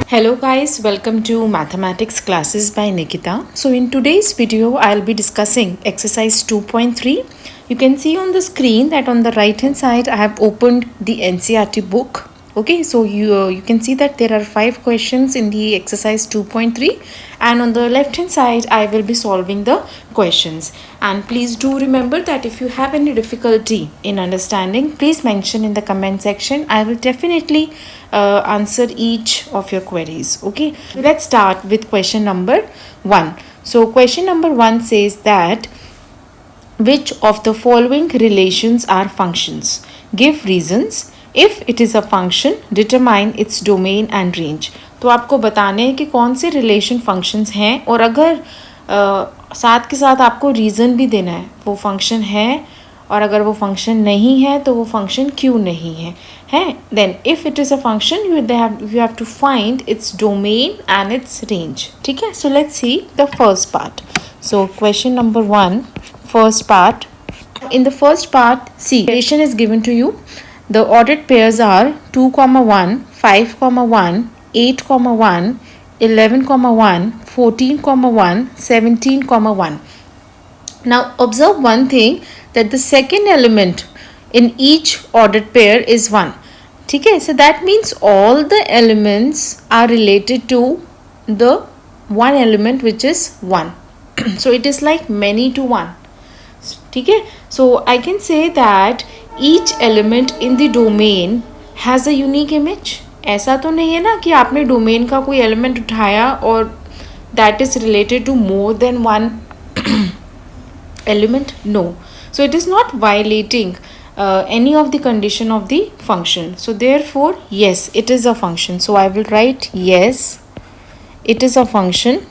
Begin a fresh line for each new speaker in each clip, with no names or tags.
Hello guys, welcome to Mathematics Classes by Nikita. So in today's video, I'll be discussing exercise 2.3. You can see on the screen that on the right hand side, I have opened the NCERT book. Okay, so you can see that there are 5 questions in the exercise 2.3, and on the left hand side I will be solving the questions. And please do remember that if you have any difficulty in understanding, please mention in the comment section. I will definitely answer each of your queries. Okay, let's start with question number 1. So question number 1 says that which of the following relations are functions? Give reasons. If it is a function, determine its domain and range. तो आपको बताने हैं कि कौन से relation functions हैं, और अगर साथ के साथ आपको रीज़न भी देना है वो फंक्शन है, और अगर वो फंक्शन नहीं है तो वो फंक्शन क्यों नहीं है then if it is a function you have to find its domain and its range. ठीक है, so let's see the first part. So question number 1, first part. In the first part, see, relation is given to you. The ordered pairs are 2, 1, 5, 1, 8, 1, 11, 1, 14, 1, 17, 1. Now observe one thing, that the second element in each ordered pair is 1. Okay, so that means all the elements are related to the one element which is 1. So it is like many to 1. ठीक है, so I can say that each element in the domain has a unique image. ऐसा तो नहीं है ना कि आपने domain का कोई एलिमेंट उठाया और that is related to more than one element. No, so it is not violating any of the condition of the function. So therefore yes, it is a function. So I will write yes, it is a function.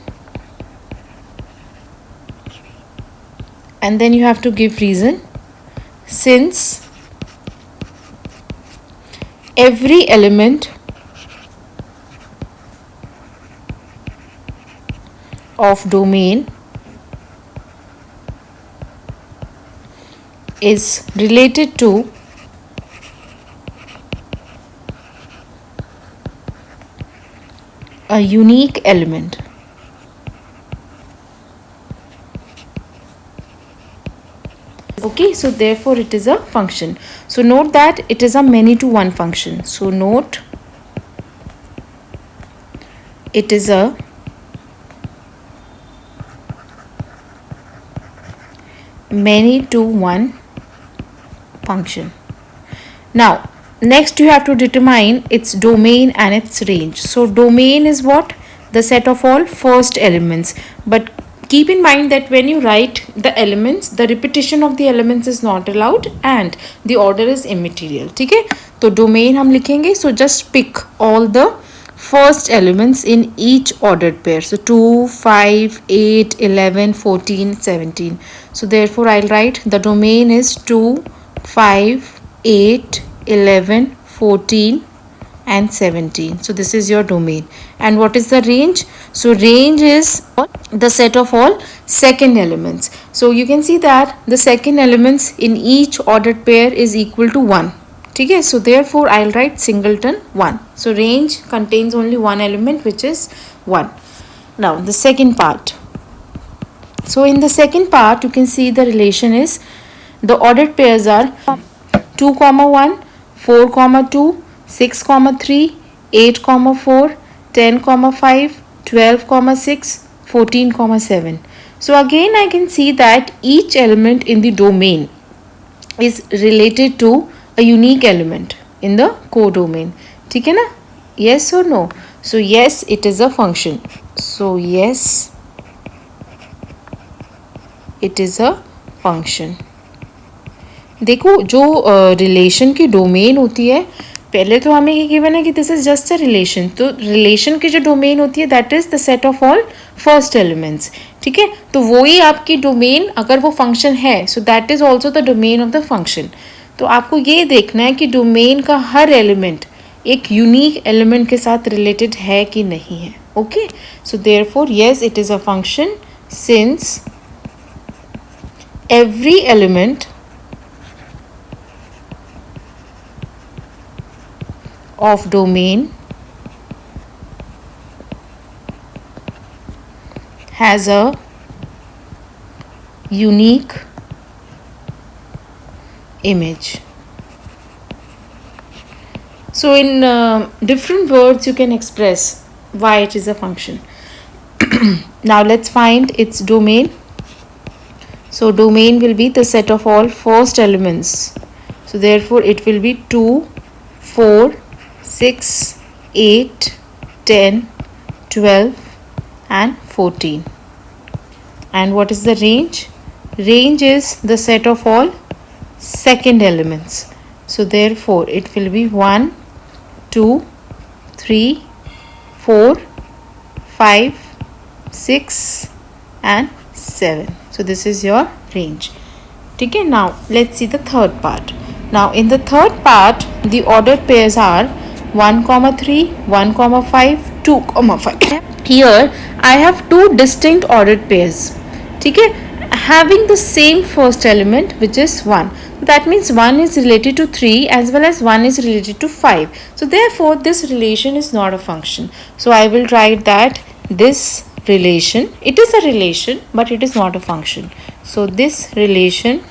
And then you have to give reason. Since every element of domain is related to a unique element. Okay, so therefore it is a function. So note that it is a many to one function. So note it is a many to one function. Now next you have to determine its domain and its range. So domain is what? The set of all first elements. But keep in mind that when you write the elements, the repetition of the elements is not allowed and the order is immaterial. ठीक है, तो domain हम लिखेंगे. So just pick all the first elements in each ordered pair. So 2, 5, 8, 11, 14, 17. So therefore I'll write the domain is 2, 5, 8, 11, 14 and 17. So this is your domain. And what is the range? So range is the set of all second elements. So you can see that the second elements in each ordered pair is equal to 1. Okay, so therefore I'll write singleton 1. So range contains only one element which is 1. Now the second part. So in the second part you can see the relation is the ordered pairs are 2, 1, 4, 2, 6, 3, 8, 4, 10, 5, 12, 6, 14, 7. So again I can see that each element in the domain is related to a unique element in the codomain. ठीक है ना? Yes or no? So yes, it is a function. So yes, it is a function. देखो जो relation की domain होती है, पहले तो हमें ये गिवन है कि this is just a relation. तो रिलेशन की जो डोमेन होती है that is the set of all first elements. ठीक है, तो वही आपकी डोमेन अगर वो फंक्शन है, so that is also the domain of the function. तो आपको ये देखना है कि डोमेन का हर एलिमेंट एक यूनिक एलिमेंट के साथ रिलेटेड है कि नहीं है. Okay, so therefore yes, it is a function since every element of domain has a unique image. So in different words you can express why it is a function. Now let's find its domain. So domain will be the set of all first elements. So therefore it will be 2, 4, 6, 8, 10, 12 and 14. And what is the range? Range is the set of all second elements. So therefore it will be 1, 2, 3, 4, 5, 6 and 7. So this is your range. Okay, now let's see the third part. Now in the third part the ordered pairs are 1, 3, 1, 5, 2, 5. Here I have two distinct ordered pairs. Okay, having the same first element, which is 1. That means 1 is related to 3 as well as 1 is related to 5. So therefore this relation is not a function. So I will write that this relation, it is a relation but it is not a function. So this relation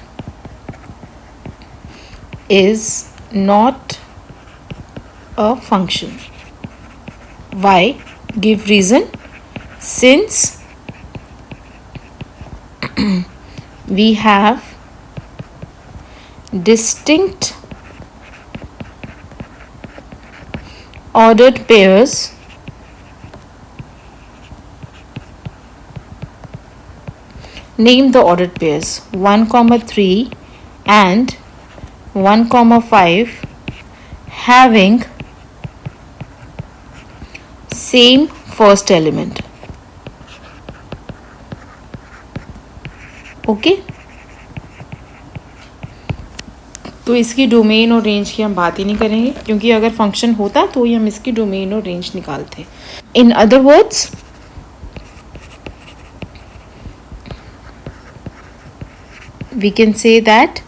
is not a function. Why? Give reason. Since we have distinct ordered pairs name the ordered pairs 1, 3 and 1, 5 having same first element. Okay तो इसकी domain और range की हम बात ही नहीं करेंगे, क्योंकि अगर फंक्शन होता तो ही हम इसकी डोमेन और रेंज निकालते. In other words we can say that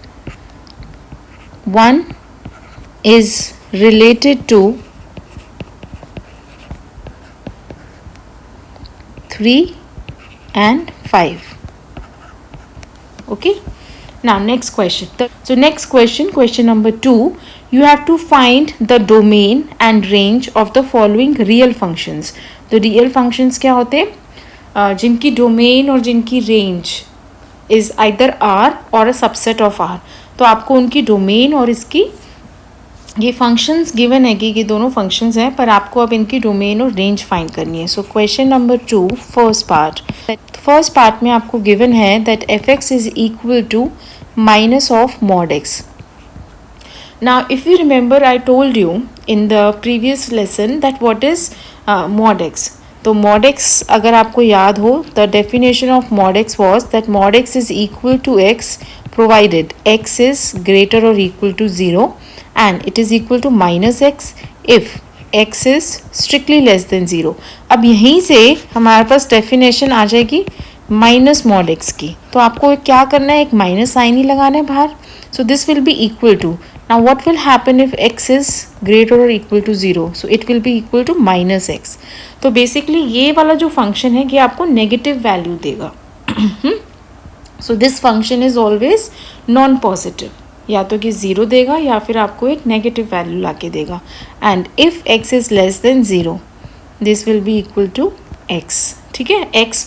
1 is related to 3 and 5. Okay, now next question. So next question number 2, you have to find the domain and range of the following real functions. तो real functions क्या होते हैं? जिनकी domain और जिनकी range is either R or a subset of R. तो आपको उनकी domain और इसकी ये functions given है कि ये दोनों functions हैं, पर आपको अब इनकी domain और range find करनी है. So question number 2, first part में आपको given है that fx is equal to minus of mod x. Now if you remember, I told you in the previous lesson that what is mod x. तो mod x अगर आपको याद हो, the definition of mod x was that mod x is equal to x provided x is greater or equal to 0 and it is equal to minus x if x is strictly less than 0. अब यहीं से हमारे पास definition आ जाएगी minus mod x की. तो आपको क्या करना है, एक माइनस साइन ही लगाना है बाहर. So this will be equal to, now what will happen if x is greater और equal to 0? So it will be equal to minus x. तो बेसिकली ये वाला जो फंक्शन है ये आपको नेगेटिव वैल्यू देगा. So this function is always non positive, या तो कि 0 देगा या फिर आपको एक नेगेटिव वैल्यू ला के देगा. And if x is less than 0 this will be equal to x. ठीक है, एक्स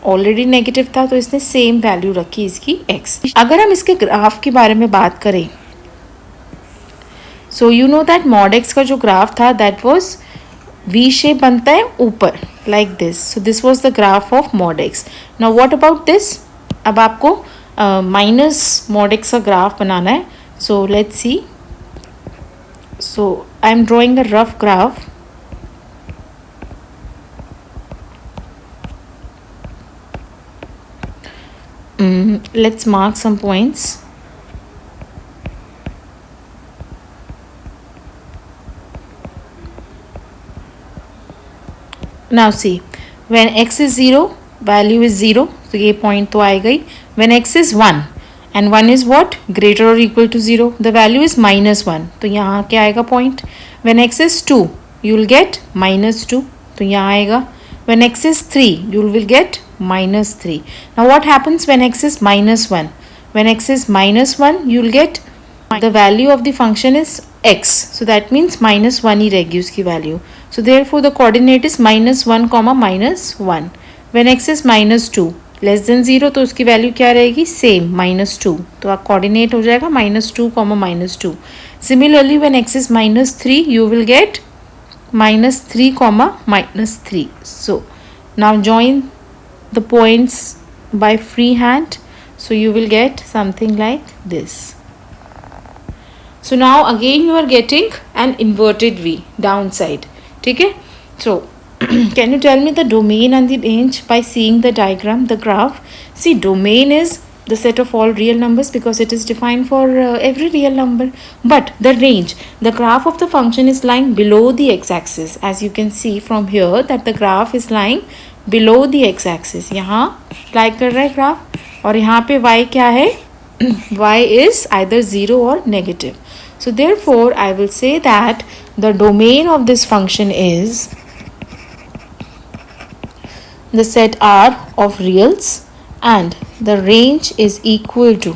ऑलरेडी नेगेटिव था तो इसने सेम वैल्यू रखी इसकी x. अगर हम इसके ग्राफ के बारे में बात करें, so you know that mod x का जो ग्राफ था दैट वाज वी शेप बनता है ऊपर like this. So this was the graph of mod x. Now what about this? अब आपको माइनस मॉड एक्स का ग्राफ बनाना है. So let's C. So I am drawing a rough graph. Let's mark some points. Now see, when x is 0 value is 0, तो ये point तो आएगा ही. When x is 1 and 1 is what? Greater or equal to 0. The value is -1. तो यहाँ क्या आएगा point? When x is 2, you will get -2. तो यहाँ आएगा. When x is 3, you will get -3. Now what happens when x is -1? When x is -1, you will get the value of the function is x. So that means -1 ही रहेगी उसकी value. So therefore the coordinate is -1, -1. When x is -2, less than 0 तो उसकी value क्या रहेगी? Same -2. तो आप coordinate हो जाएगा -2, -2. Similarly when x is -3 you will get -3, -3. So now join the points by free hand. So you will get something like this. So now again you are getting an inverted v down side. ठीक है. सो can you tell me the domain and the range by seeing the diagram, the graph? See, domain is the set of all real numbers because it is defined for every real number. But the range, the graph of the function is lying below the x-axis. As you can see from here that the graph is lying below the x-axis. यहाँ lie कर रहा है graph और यहाँ पे y क्या है? y is either 0 or negative. So therefore, I will say that the domain of this function is the set R of reals and the range is equal to,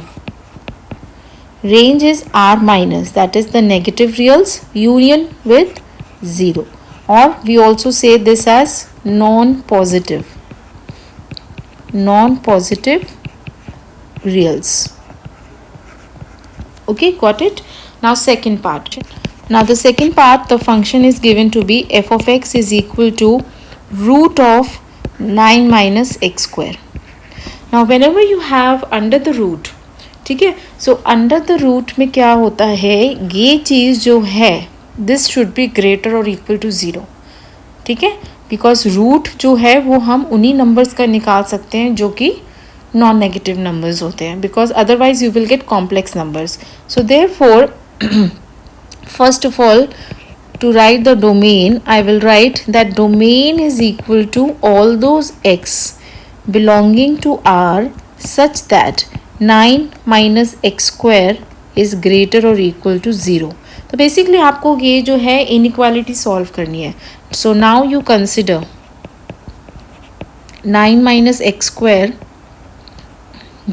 range is R minus, that is the negative reals union with 0, or we also say this as non-positive reals. Okay, got it? Now second part. Now the second part, the function is given to be f of x is equal to root of 9 minus x square. Now whenever you have under the root, ठीक है, so under the root में क्या होता है, ये चीज़ जो है this should be greater or equal to 0. ठीक है, because root जो है वो हम उन्हीं numbers का निकाल सकते हैं जो कि नॉन नेगेटिव नंबर्स होते हैं, because otherwise you will get complex numbers. So therefore first of all, to write the domain, I will write that domain is equal to all those x belonging to R such that 9 minus x square is greater or equal to 0. तो basically आपको ये जो है inequality solve करनी है. So now you consider 9 minus x square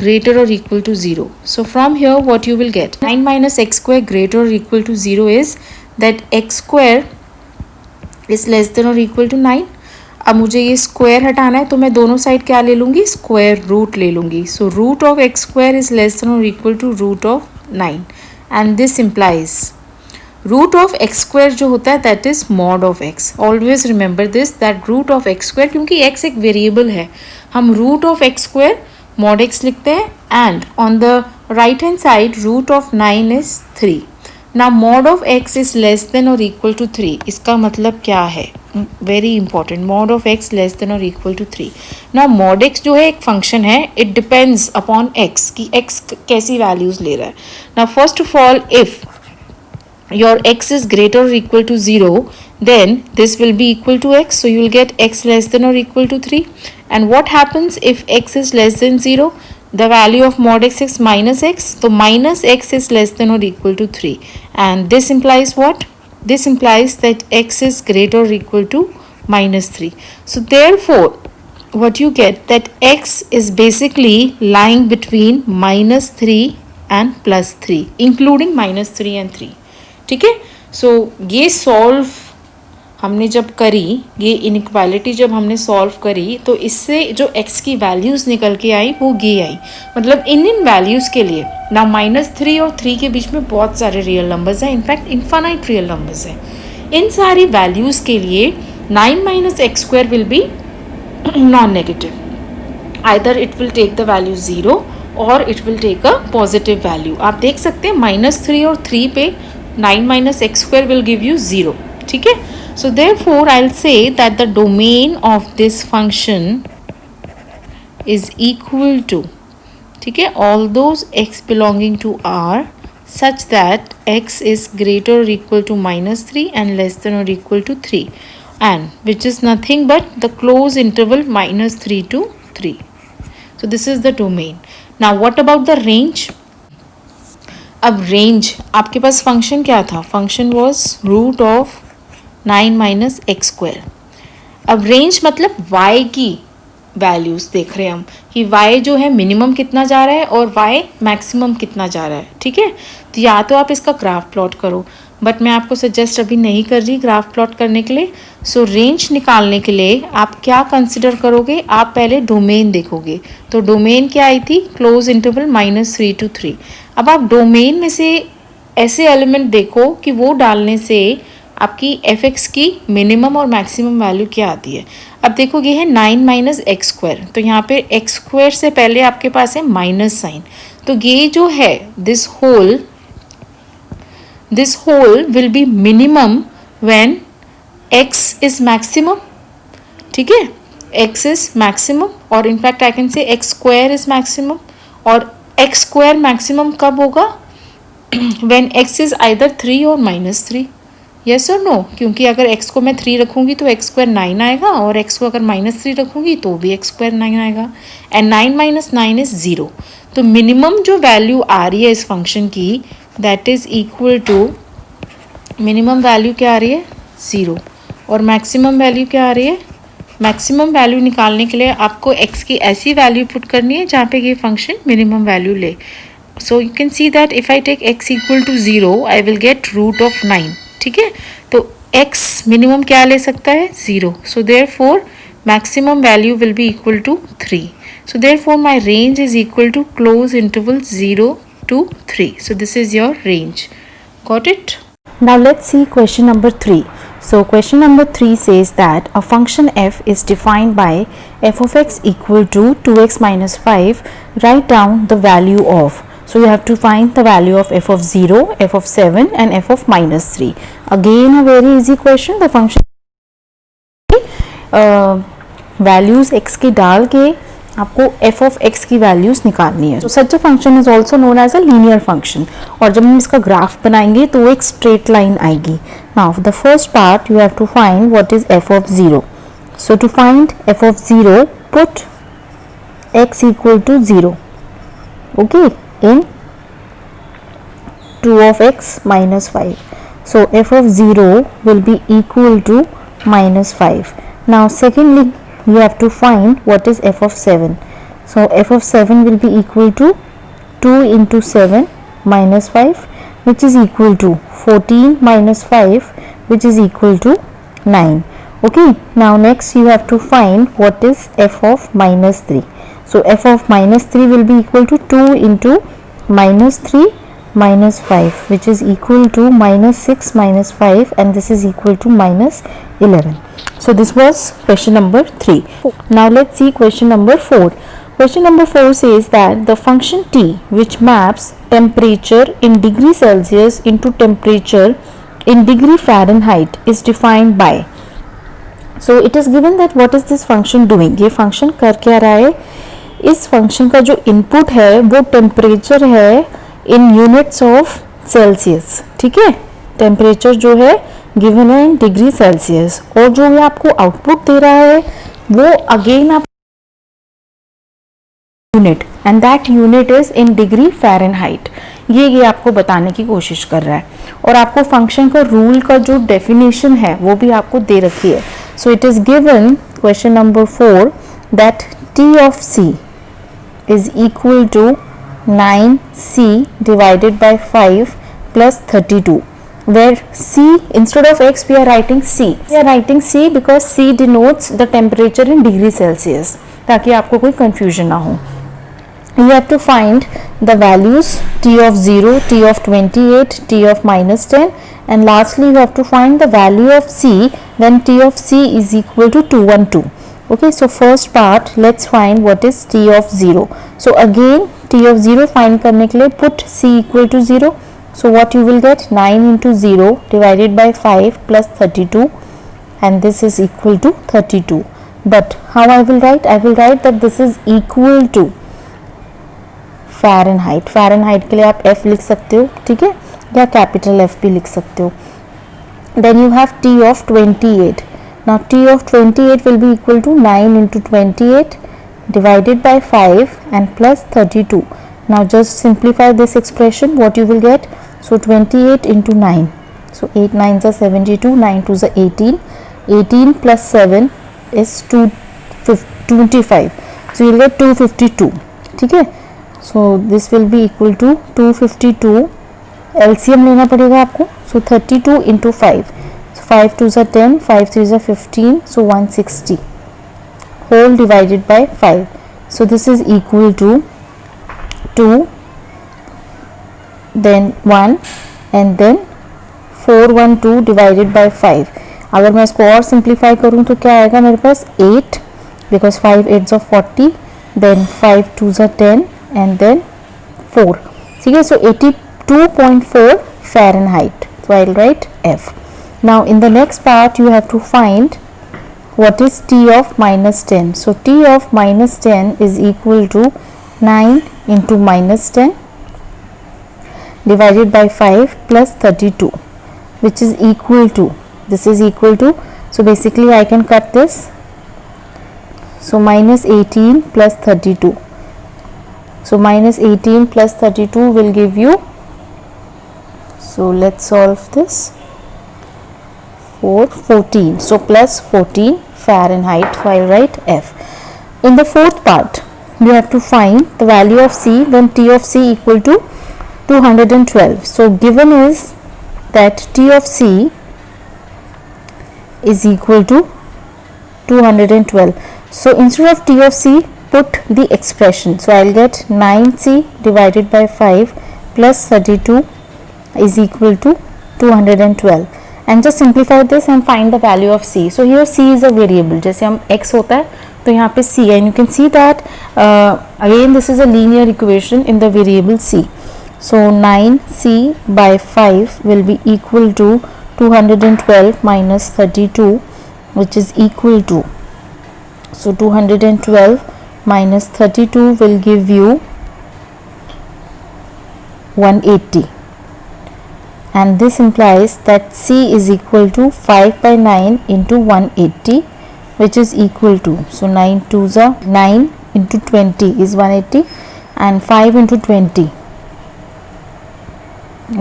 greater or equal to 0. So from here what you will get? 9 minus x square greater or equal to 0 is that x square is less than or equal to 9. अब मुझे ये square हटाना है तो मैं दोनों side क्या ले लूँगी? स्क्वायर रूट ले लूँगी. So root of x square is less than or equal to root of 9 and this implies root of x square जो होता है that is mod of x. Always remember this that root of x square, क्योंकि x एक variable है, हम root of x square mod x लिखते हैं and on the right hand side root of 9 is 3. Now mod of x is less than or equal to 3. इसका मतलब क्या है? Very important. Mod of x less than or equal to 3. Now mod x जो है एक function है, it depends upon x कि x कैसी वैल्यूज ले रहा है. Now first of all, if your x is greater or equal to 0, then this will be equal to x. So you will get x less than or equal to 3. And what happens if x is less than 0? The value of mod x is minus x. So minus x is less than or equal to 3. And this implies what? This implies that x is greater or equal to minus 3. So therefore, what you get that x is basically lying between minus 3 and plus 3, including minus 3 and 3. ठीक है. So ये solve हमने जब करी, ये inequality जब हमने solve करी तो इससे जो x की वैल्यूज़ निकल के आई वो ये आई. मतलब इन वैल्यूज़ के लिए ना -3 और 3 के बीच में बहुत सारे रियल नंबर्स हैं, इनफैक्ट इन्फानाइट रियल नंबर्स हैं. इन सारी वैल्यूज़ के लिए 9 minus x square will be non negative. Either it will take the value 0 और it will take a positive value. आप देख सकते हैं -3 और 3 पे 9 minus x square will give you 0. ठीक है. So therefore I'll say that the domain of this function is equal to, ठीक है, all those x belonging to R such that x is greater or equal to -3 and less than or equal to 3, and which is nothing but the closed interval -3 to 3. So this is the domain. Now what about the range? अब range आपके पास function क्या था? Function was rude of 9 minus x square. अब range मतलब y की values देख रहे हैं हम कि y जो है मिनिमम कितना जा रहा है और y मैक्सिमम कितना जा रहा है. ठीक है, तो या तो आप इसका ग्राफ प्लॉट करो, बट मैं आपको सजेस्ट अभी नहीं कर रही ग्राफ प्लॉट करने के लिए. सो रेंज निकालने के लिए आप क्या कंसिडर करोगे? आप पहले डोमेन देखोगे. तो डोमेन क्या आई थी? Close interval -3 to 3. अब आप डोमेन में से ऐसे एलिमेंट देखो कि वो डालने से आपकी f(x) की मिनिमम और मैक्सिमम वैल्यू क्या आती है. अब देखो ये है 9 माइनस एक्स स्क्वायर, तो यहाँ पे एक्स स्क्वायर से पहले आपके पास है माइनस साइन. तो ये जो है this whole will be minimum when x is maximum. ठीक है, x इज मैक्सिमम और in fact I can say x square is maximum. और एक्स स्क्वायर मैक्सिमम कब होगा? व्हेन x इज आइदर 3 और -3. यस और नो? क्योंकि अगर x को मैं 3 रखूँगी तो x स्क्वायर 9 आएगा और x को अगर -3 रखूँगी तो भी x स्क्वायर 9 आएगा. And 9 minus 9 is 0. तो मिनिमम जो वैल्यू आ रही है इस फंक्शन की that is equal to, minimum value क्या आ रही है? 0. और मैक्सिमम वैल्यू क्या आ रही है? मैक्सिमम वैल्यू निकालने के लिए आपको x की ऐसी वैल्यू पुट करनी है जहाँ पे ये फंक्शन मिनिमम वैल्यू ले. So you can see that if I take x equal to 0 I will get root of 9. ठीक है, तो x मिनिमम क्या ले सकता है? 0. So therefore maximum value will be equal to 3. So therefore my range is equal to close interval 0 to 3. So this is your range. Got it? Now let's see question number 3. So question number 3 says that a function f is defined by f of x equal to 2x minus 5. Write down the value of. So you have to find the value of f of 0, f of 7 and f of minus 3. Again a very easy question. The function values x के डाल के आपको f of x की values निकालनी है. तो such a function is also known as a linear function. और जब हम इसका ग्राफ बनाएंगे तो वो एक स्ट्रेट लाइन आएगी. Now the first part you have to find what is f of 0. So to find f of 0 put x equal to 0 okay in 2 of x minus 5. So f of 0 will be equal to -5. Now secondly you have to find what is f of 7. So f of 7 will be equal to 2 into 7 minus 5 which is equal to 14 minus 5 which is equal to 9. Okay, now next you have to find what is f of minus 3. So f of minus 3 will be equal to 2 into minus 3 minus 5 which is equal to minus 6 minus 5 and this is equal to minus 11. So this was question number 3. Now let's see question number 4. Question number 4 says that the function t which maps temperature in degree Celsius into temperature in degree Fahrenheit is defined by. So it is given that what is this function doing. ये function कर क्या रहा है? इस function का जो input है वो temperature है in units of Celsius. ठीक है, temperature जो है गिवन है इन डिग्री सेल्सियस और जो ये आपको आउटपुट दे रहा है वो अगेन आप unit and that unit is in degree Fahrenheit. ये आपको बताने की कोशिश कर रहा है और आपको फंक्शन का रूल का जो डेफिनेशन है वो भी आपको दे रखी है. So it is given question number 4 that T of C is equal to 9c divided by 5 plus 32. Where c instead of x we are writing c. We are writing c because c denotes the temperature in degree Celsius ताकि आपको कोई confusion ना हो. You have to find the values t of 0, t of 28, t of minus 10 and lastly you have to find the value of c when t of c is equal to 212. Okay, so first part let's find what is t of 0. So again t of 0 find करने के लिए put c equal to 0. So what you will get 9 into 0 divided by 5 plus 32 and this is equal to 32. But how I will write? I will write that this is equal to Fahrenheit. Fahrenheit के लिए आप F लिख सकते हो, ठीक है, या capital F भी लिख सकते हो. Then you have T of 28. Now T of 28 will be equal to 9 into 28 divided by 5 and plus 32. Now just simplify this expression. What you will get? So 28 into 9. So 8 9s are 72, 9 2s are 18. 18 plus 7 is 25. So you will get 252. ठीक है. So this will be equal to 252. LCM लेना पड़ेगा आपको. So 32 into 5. So 5 2s are 10, 5 3s are 15. So 160. Whole divided by 5. So this is equal to 2, then 1 and then 412 divided by 5. अगर मैं इसको और simplify करूँ तो क्या आएगा मेरे पास 8 because 5 8s are 40, then 5 2s are 10 and then 4. ठीक है. So 82.4 Fahrenheit. So I'll write F. Now in the next part you have to find what is T of minus 10. So T of minus 10 is equal to 9 into minus 10 divided by 5 plus 32, which is equal to, this is equal to, so basically I can cut this. So minus 18 plus 32. So minus 18 plus 32 will give you, so let's solve this, 14. So plus 14 Fahrenheit. So I'll write F. In the fourth part you have to find the value of C when T of C equal to 212. So given is that T of C is equal to 212. So instead of T of C, put the expression. So I'll get 9C divided by 5 plus 32 is equal to 212. And just simplify this and find the value of C. So here C is a variable. जैसे हम x होता है तो यहाँ पे C है, and you can see that again this is a linear equation in the variable C. So 9C by 5 will be equal to 212 minus 32, which is equal to, so 212 minus 32 will give you 180. And this implies that C is equal to 5 by 9 into 180, which is equal to, so 9 2s are 9 into 20 is 180 and 5 into 20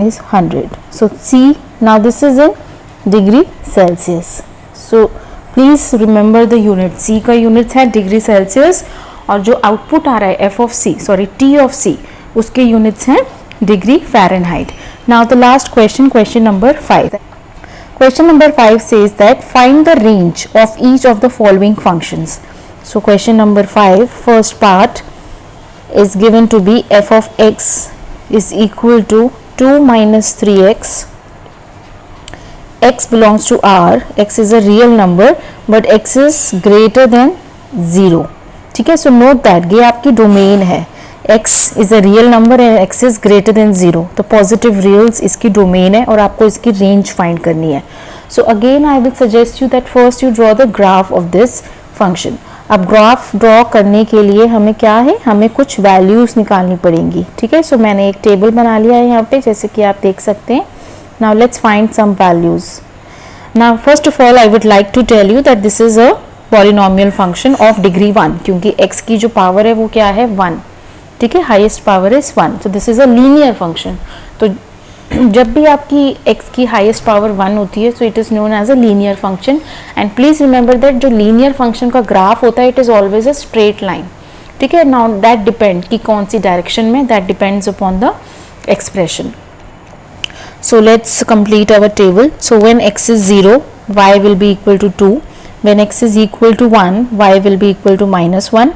is 100. So C, now this is in degree Celsius. So please remember the unit. C का units है degree Celsius और जो output आ रहा है F of C, sorry T of C, उसके units हैं degree Fahrenheit. Now the last question, question number 5. Question number 5 says that find the range of each of the following functions. So question number 5, first part is given to be f of x is equal to 2 minus 3x. X belongs to R, x is a real number but x is greater than 0. ठीक है, so note that ये आपकी domain है. x is a real number and x is greater than 0. तो positive reals इसकी domain है और आपको इसकी range find करनी है. So again I will suggest you that first you draw the graph of this function. अब ग्राफ ड्रॉ करने के लिए हमें क्या है, हमें कुछ वैल्यूज निकालनी पड़ेंगी. ठीक है, सो मैंने एक टेबल बना लिया है यहाँ पे, जैसे कि आप देख सकते हैं. Now let's find some values. Now first of all I would like to tell you that this is a polynomial function of degree 1, क्योंकि x की जो पावर है वो क्या है 1. ठीक है, highest power is 1. So this is a linear function. तो जब भी आपकी x की हाईएस्ट पावर 1 होती है, so it is known as a linear function. And please remember that जो लीनियर फंक्शन का ग्राफ होता है it is always a straight line. ठीक है, नाउ दैट डिपेंड कि कौन सी डायरेक्शन में, that depends upon the expression. So let's complete our table. So when x is 0 y will be equal to 2. When x is equal to 1 y will be equal to -1.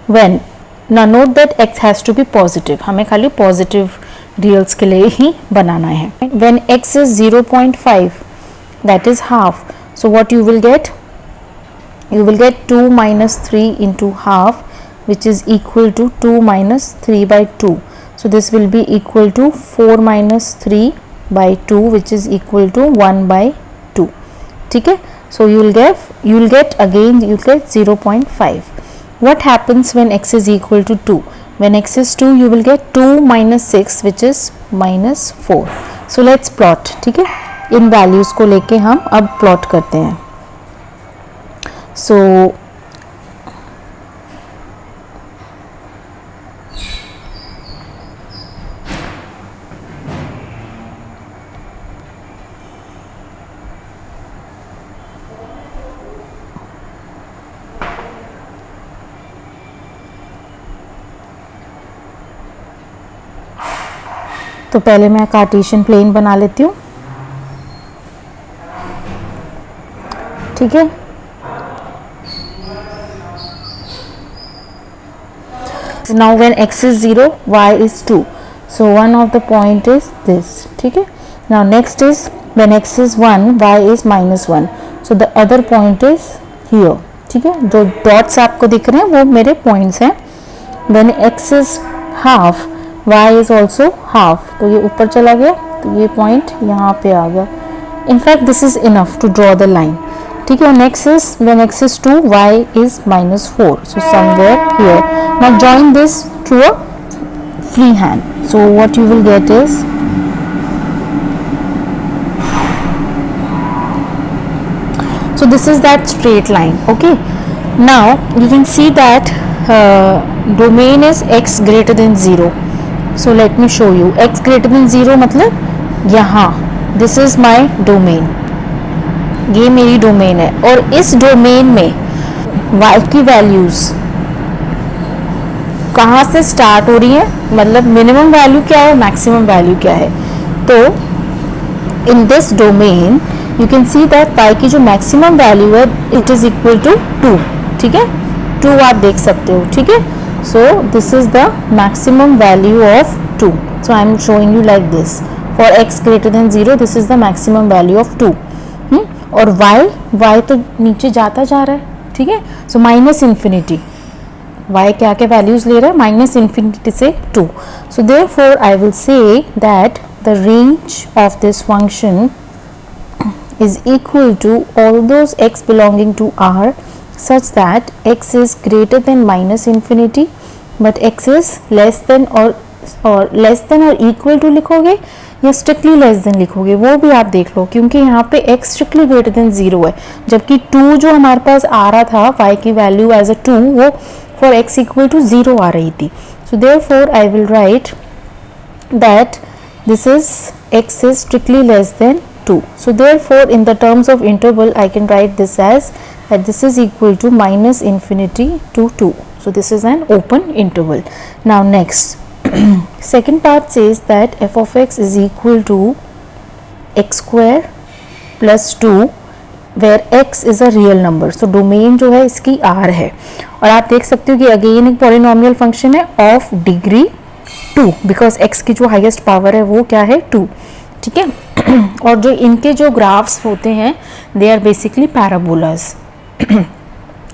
When, now note that x has to be positive, हमें खाली positive रियल्स के लिए ही बनाना है. When x is 0.5, that is half. So what you will get? You will get 2 minus 3 into half, which is equal to 2 minus 3 by 2. So this will be equal to 4 minus 3 by 2, which is equal to 1 by 2. ठीक है? So you will get again 0.5. What happens when x is equal to 2? When x is 2, you will get 2 minus 6, which is -4. So let's plot. ठीक है, इन values को लेके हम अब plot करते हैं. So तो पहले मैं कार्टेशियन प्लेन बना लेती हूँ, ठीक है। Now when x is 0, y is 2. So one of the point is this, ठीक है। Now next is when x is 1, y is -1. So the other point is here, ठीक है। जो dots आपको दिख रहे हैं वो मेरे points हैं। When x is half, y is also half. तो ये ऊपर चला गया, तो ये point यहाँ पे आ गया। In fact this is enough to draw the line, ठीक है। Next is when x is 2, y is -4. So somewhere here. Now join this to a free hand. So what you will get is this is that straight line, okay. Now you can see that domain is x greater than 0. So let me show you. X greater than 0 मतलब यहाँ, this is my domain, ये मेरी domain है। और इस domain में y की values कहाँ से स्टार्ट हो रही है, मतलब मिनिमम वैल्यू क्या है, मैक्सिमम वैल्यू क्या है। तो in this domain you can see that y की जो मैक्सिमम वैल्यू है इट इज इक्वल टू 2, ठीक है। 2 आप देख सकते हो, ठीक है। So this is the maximum value of 2. So I am showing you like this, for x greater than 0 this is the maximum value of 2। और y तो नीचे जाता जा रहा है, ठीक है। सो माइनस इन्फिनिटी, y क्या क्या वैल्यूज ले रहा है, माइनस इन्फिनिटी से 2. सो therefore I will say that the range of this function is equal to all those x belonging to R such that x is greater than minus infinity but x is less than or equal to लिखोगे या strictly less than लिखोगे वो भी आप देख लो, क्योंकि यहाँ पे x strictly greater than 0 है, जबकि 2 जो हमारे पास आ रहा था y की वैल्यू एज अ 2 वो for x equal to 0 आ रही थी. So therefore I will write that this is x is strictly less than 2. So therefore in the terms of interval I can write this as that this is equal to minus infinity to 2. So this is an open interval. Now next second part says that f of x is equal to x square plus 2 where x is a real number. So domain जो है इसकी r है और आप देख सकते हो कि अगेन एक पॉलिनोमियल फंक्शन है ऑफ डिग्री 2 बिकॉज x की जो हाईएस्ट पावर है वो क्या है 2, ठीक है। और जो इनके जो ग्राफ्स होते हैं दे आर बेसिकली पैराबोलाज।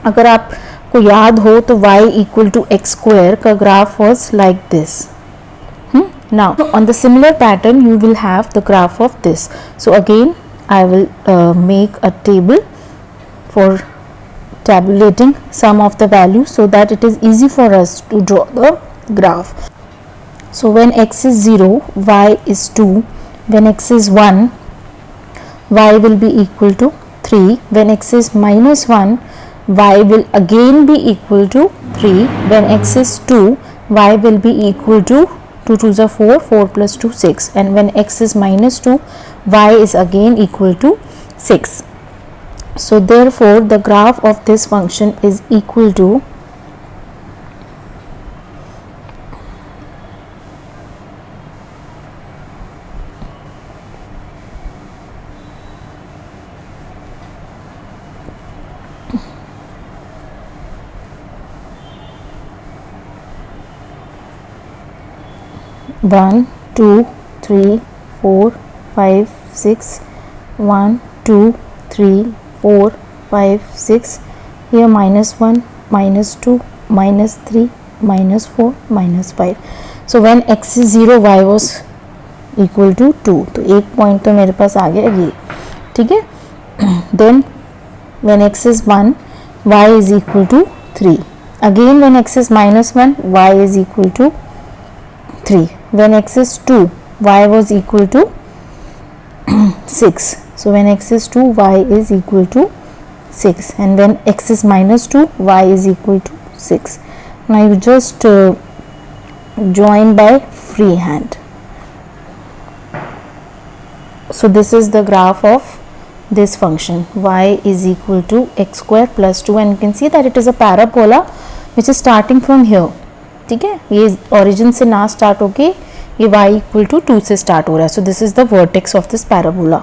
अगर आपको याद हो तो y equal to x square का graph was like this. Now on the similar pattern you will have the graph of this. So again I will make a table for tabulating some of the values so that it is easy for us to draw the graph. So when x is 0, y is 2. When x is 1, y will be equal to 3. When x is minus 1, y will again be equal to 3. When x is 2, y will be equal to 2 2s are 4, 4 plus 2 6, and when x is minus 2, y is again equal to 6. So therefore the graph of this function is equal to one, two, three, 4, 5, 6, 1, 2, 3, 4, 5, 6, here minus 1, minus 2, minus 3, minus 4, minus 5. So when x is 0, y was equal to 2. तो एक point तो मेरे पास आ गया ये, ठीक है। Then when x is 1, y is equal to 3. Again when x is minus 1, y is equal to 3. When x is 2, y was equal to 6. So when x is 2, y is equal to 6, and when x is minus 2, y is equal to 6. Now you just join by free hand. So this is the graph of this function, y is equal to x square plus 2, and you can see that it is a parabola which is starting from here, ठीक है। ये origin से ना start होके ये y equal to 2 से start हो रहा है, so this is the vertex of this parabola.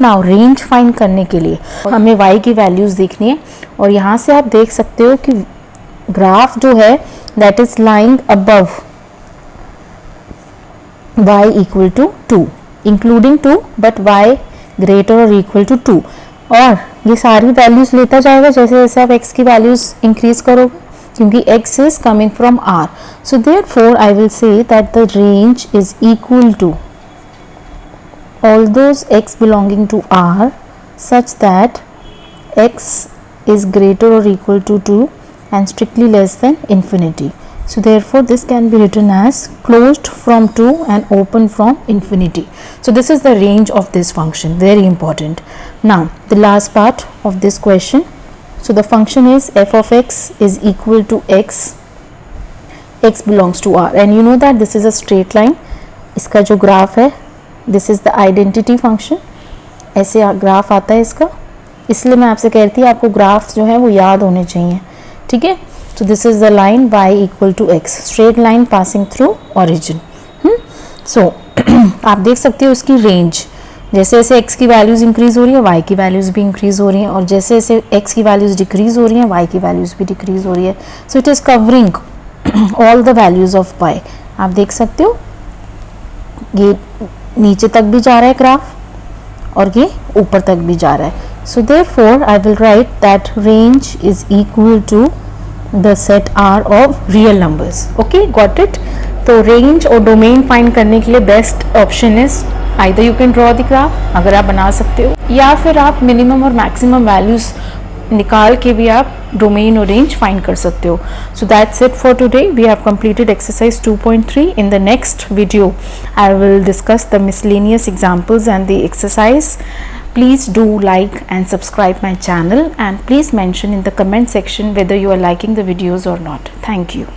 Now range find करने के लिए हमें y की वैल्यूज देखनी है, और यहाँ से आप देख सकते हो कि ग्राफ जो है that is lying above y equal to 2 including 2, but y greater और इक्वल टू 2, और ये सारी वैल्यूज लेता जाएगा जैसे जैसे आप x की वैल्यूज इंक्रीज करोगे, क्योंकि x is coming from R. So therefore I will say that the range is equal to all those x belonging to R such that x is greater or equal to 2 and strictly less than infinity. So therefore this can be written as closed from 2 and open from infinity. So this is the range of this function, very important. Now the last part of this question. So the function is f of x is equal to x belongs to R, and you know that this is a straight line. इसका जो graph है, this is the identity function, ऐसे graph आता है इसका, इसलिए मैं आपसे कहती हूँ आपको ग्राफ जो है वो याद होने चाहिए, ठीक है। So this is the line y equal to x, straight line passing through origin. So आप देख सकते हो उसकी रेंज, जैसे जैसे x की वैल्यूज़ इंक्रीज हो रही है y की वैल्यूज़ भी इंक्रीज हो रही हैं, और जैसे जैसे x की वैल्यूज़ डिक्रीज हो रही हैं y की वैल्यूज़ भी डिक्रीज हो रही है। So it is covering all the values of y। आप देख सकते हो ये नीचे तक भी जा रहा है ग्राफ और ये ऊपर तक भी जा रहा है। So therefore I will write that range is equal to the set R of real numbers. Okay, got it. तो रेंज और डोमेन फाइंड करने के लिए best option is either you can draw the graph, अगर आप बना सकते हो, या फिर आप मिनिमम और मैक्सिमम वैल्यूज निकाल के भी आप डोमेन और रेंज फाइंड कर सकते हो। So that's it for today. We have completed exercise 2.3. In the next video I will discuss the miscellaneous examples and the exercise. Please do like and subscribe my channel, and please mention in the comment section whether you are liking the videos or not. Thank you.